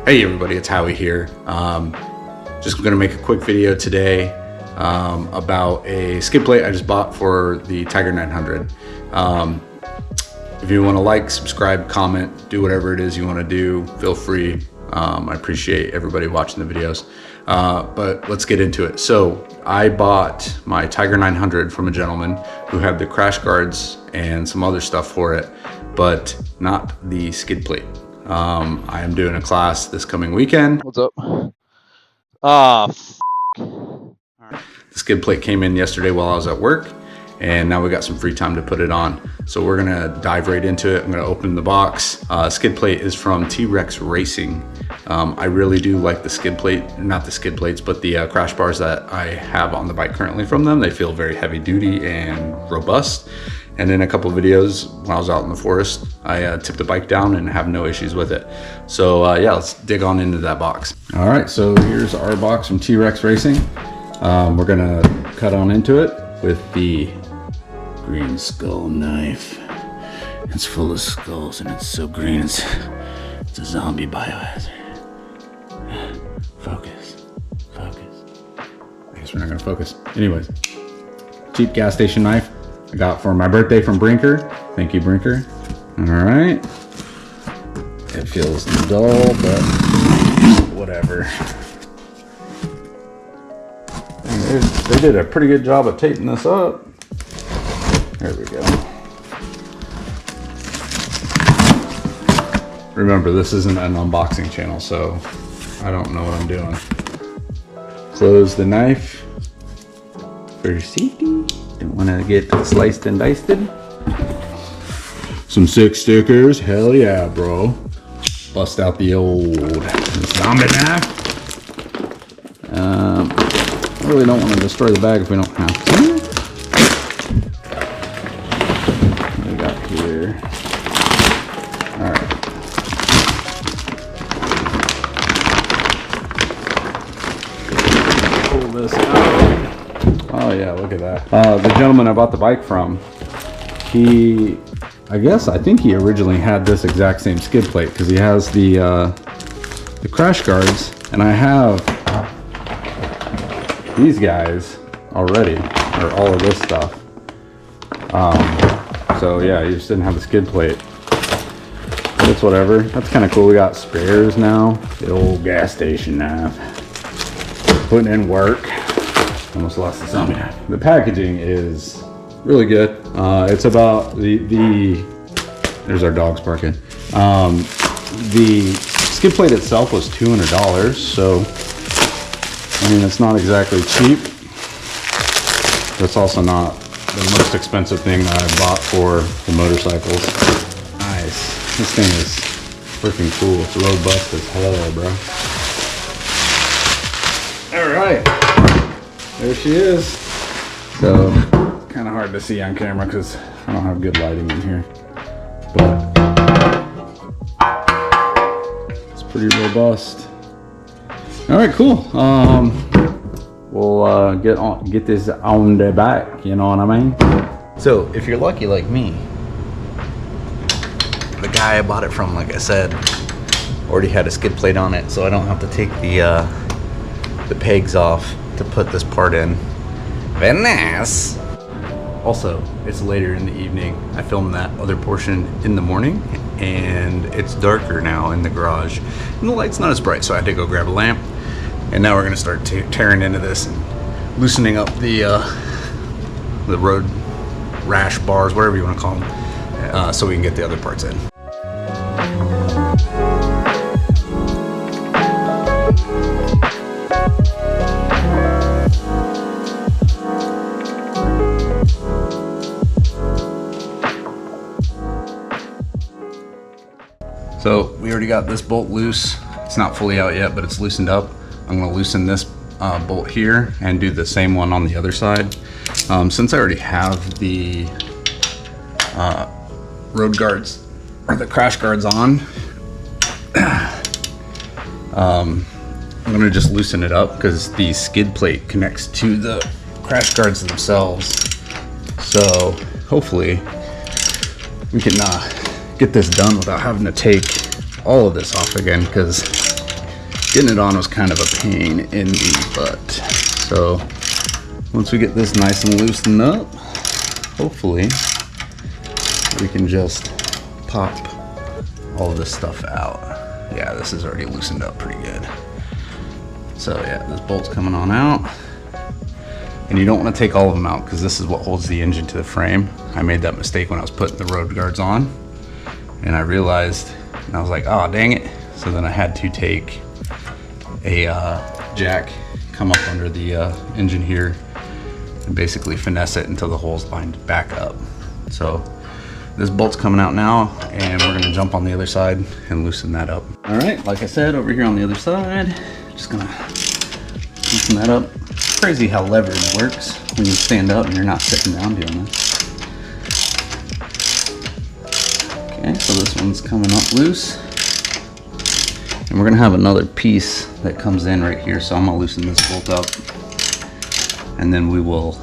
Hey everybody, it's Howie here. Just gonna make a quick video today about a skid plate I just bought for the Tiger 900. If you wanna like, subscribe, comment, do whatever it is you wanna do, feel free. I appreciate everybody watching the videos. But let's get into it. So I bought my Tiger 900 from a gentleman who had the crash guards and some other stuff for it, but not the skid plate. I am doing a class this coming weekend. What's up? Ah, The skid plate came in yesterday while I was at work, and now we got some free time to put it on. So we're gonna dive right into it. I'm gonna open the box. Skid plate is from T-Rex Racing. I really do like the skid plate, not the skid plates, but the crash bars that I have on the bike currently from them. They feel very heavy duty and robust. And in a couple of videos when I was out in the forest, I tipped the bike down and have no issues with it. So yeah, let's dig on into that box. All right, so here's our box from T-Rex Racing. We're gonna cut on into it with the green skull knife. It's full of skulls and it's so green, it's a zombie biohazard. Focus. I guess we're not gonna focus. Anyways, cheap gas station knife I got for my birthday from Brinker. Thank you, Brinker. All right. It feels dull, but whatever. And they did a pretty good job of taping this up. There we go. Remember, this isn't an unboxing channel, so I don't know what I'm doing. Close the knife for safety. Don't want to get sliced and diced. Some sick stickers, hell yeah, bro. Bust out the old zombie knife. I really don't want to destroy the bag if we don't have to. What do we got here? All right. Pull this out. Oh yeah, look at that. The gentleman I bought the bike from, I think he originally had this exact same skid plate because he has the crash guards, and I have these guys already, or all of this stuff. So yeah, he just didn't have the skid plate. But it's whatever. That's kind of cool. We got spares now. The old gas station knife. Putting in work. Almost lost the zombie knife. The packaging is really good. It's about there's our dogs barking. The skid plate itself was $200, so I mean it's not exactly cheap. But it's also not the most expensive thing that I bought for the motorcycles. Nice. This thing is freaking cool. It's robust as hell, bro. All right. There she is. So, kind of hard to see on camera because I don't have good lighting in here. But it's pretty robust. All right, cool. We'll get this on the back. You know what I mean? So, if you're lucky like me, the guy I bought it from, like I said, already had a skid plate on it, so I don't have to take the pegs off to put this part in. Very nice. Also, it's later in the evening. I filmed that other portion in the morning, and it's darker now in the garage, and the light's not as bright, so I had to go grab a lamp. And now we're gonna start tearing into this and loosening up the road rash bars, whatever you want to call them, so we can get the other parts in. So we already got this bolt loose. It's not fully out yet, but it's loosened up. I'm gonna loosen this bolt here and do the same one on the other side. Since I already have the road guards, or the crash guards on, I'm gonna just loosen it up because the skid plate connects to the crash guards themselves. So hopefully we can get this done without having to take all of this off again, because Getting it on was kind of a pain in the butt. So once we get this nice and loosened up, hopefully we can just pop all of this stuff out. Yeah, this is already loosened up pretty good. So yeah, this bolt's coming on out. And you don't want to take all of them out because this is what holds the engine to the frame. I made that mistake when I was putting the road guards on, and I realized, and I was like, oh dang it. So then I had to take a jack, come up under the engine here, and basically finesse it until the hole's lined back up. So this bolt's coming out now, and we're gonna jump on the other side and loosen that up. All right, like I said, over here on the other side, just gonna loosen that up. Crazy how leverage works when you stand up and you're not sitting down doing this. Okay, so this one's coming up loose. And we're gonna have another piece that comes in right here, so I'm gonna loosen this bolt up. And then we will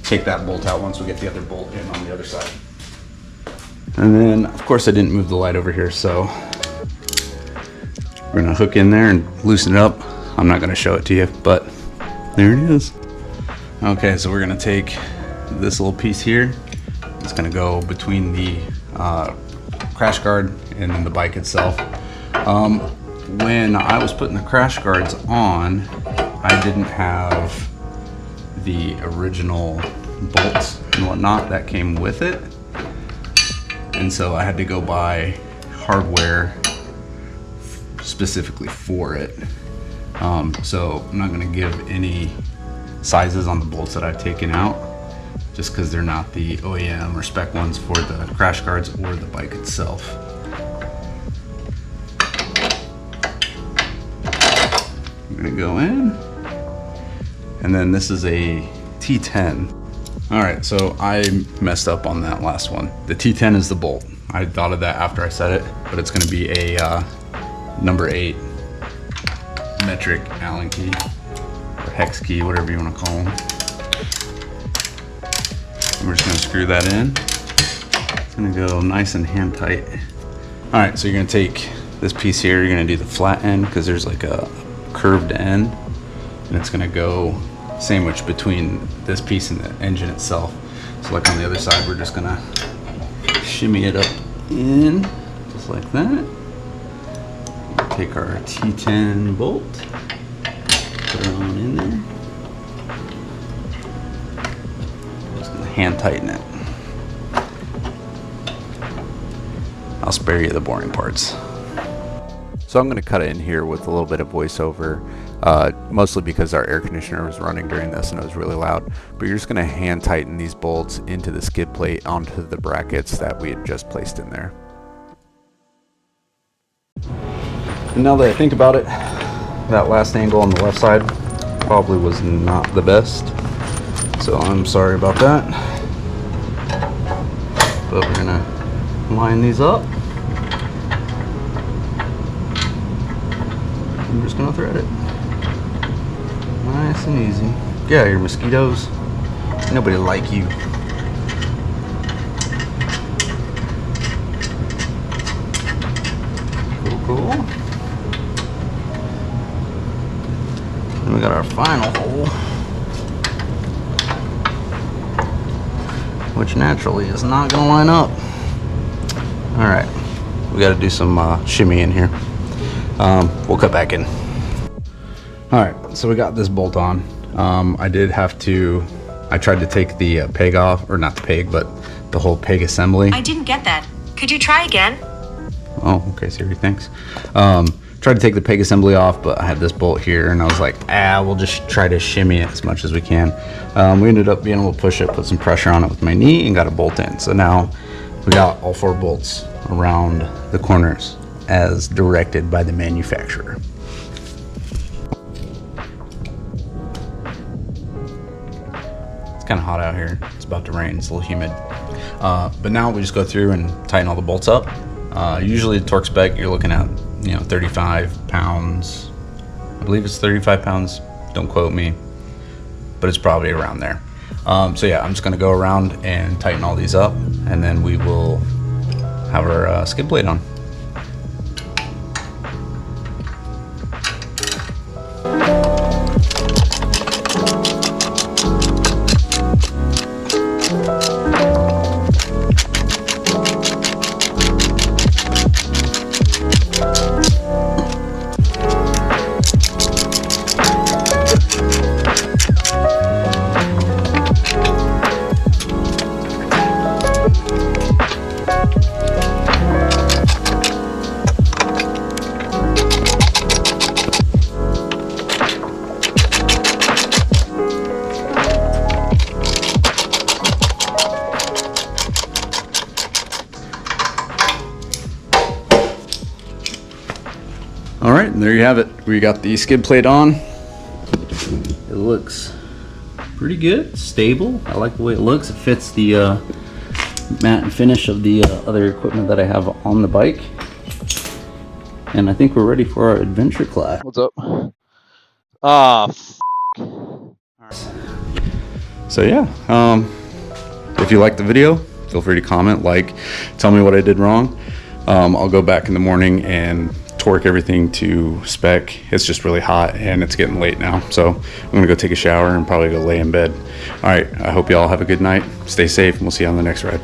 take that bolt out once we get the other bolt in on the other side. And then, of course, I didn't move the light over here, so we're gonna hook in there and loosen it up. I'm not gonna show it to you, but there it is. Okay, so we're gonna take this little piece here. It's gonna go between the crash guard and then the bike itself. When I was putting the crash guards on, I didn't have the original bolts and whatnot that came with it. And so I had to go buy hardware specifically for it. So I'm not gonna give any sizes on the bolts that I've taken out, just because they're not the OEM or spec ones for the crash guards or the bike itself. I'm gonna go in, and then this is a T10. All right, so I messed up on that last one. The T10 is the bolt. I thought of that after I said it, but it's gonna be a number 8 metric Allen key or hex key, whatever you want to call them. And we're just going to screw that in. It's going to go nice and hand tight. All right, so you're going to take this piece here, you're going to do the flat end because there's like a curved end, and it's going to go sandwiched between this piece and the engine itself. So like on the other side, we're just going to shimmy it up in just like that. Take our T10 bolt, put it on in there. Just gonna hand tighten it. I'll spare you the boring parts. So I'm gonna cut it in here with a little bit of voiceover, mostly because our air conditioner was running during this and it was really loud. But you're just gonna hand tighten these bolts into the skid plate onto the brackets that we had just placed in there. And now that I think about it, that last angle on the left side probably was not the best. So I'm sorry about that. But we're gonna line these up. I'm just gonna thread it. Nice and easy. Get out of here, mosquitoes. Nobody like you. Cool. And we got our final hole, which naturally is not gonna line up. All right, we got to do some shimmy in here. We'll cut back in. All right, so we got this bolt on. I tried to take the peg off, or not the peg, but the whole peg assembly. I didn't get that. Could you try again? Oh, okay, Siri, thanks. Tried to take the peg assembly off, but I had this bolt here, and I was like, we'll just try to shimmy it as much as we can. We ended up being able to push it, put some pressure on it with my knee, and got a bolt in. So now we got all 4 bolts around the corners as directed by the manufacturer. It's kind of hot out here. It's about to rain. It's a little humid. But now we just go through and tighten all the bolts up. Usually the torque spec, you're looking at 35 pounds. I believe it's 35 pounds. Don't quote me, but it's probably around there. So yeah, I'm just gonna go around and tighten all these up, and then we will have our skid plate on. All right, and there you have it. We got the skid plate on. It looks pretty good, stable. I like the way it looks. It fits the matte and finish of the other equipment that I have on the bike. And I think we're ready for our adventure class. What's up? Ah, So yeah, if you liked the video, feel free to comment, like, tell me what I did wrong. I'll go back in the morning and torque everything to spec. It's just really hot and it's getting late now, so I'm gonna go take a shower and probably go lay in bed. All right, I hope you all have a good night. Stay safe and we'll see you on the next ride.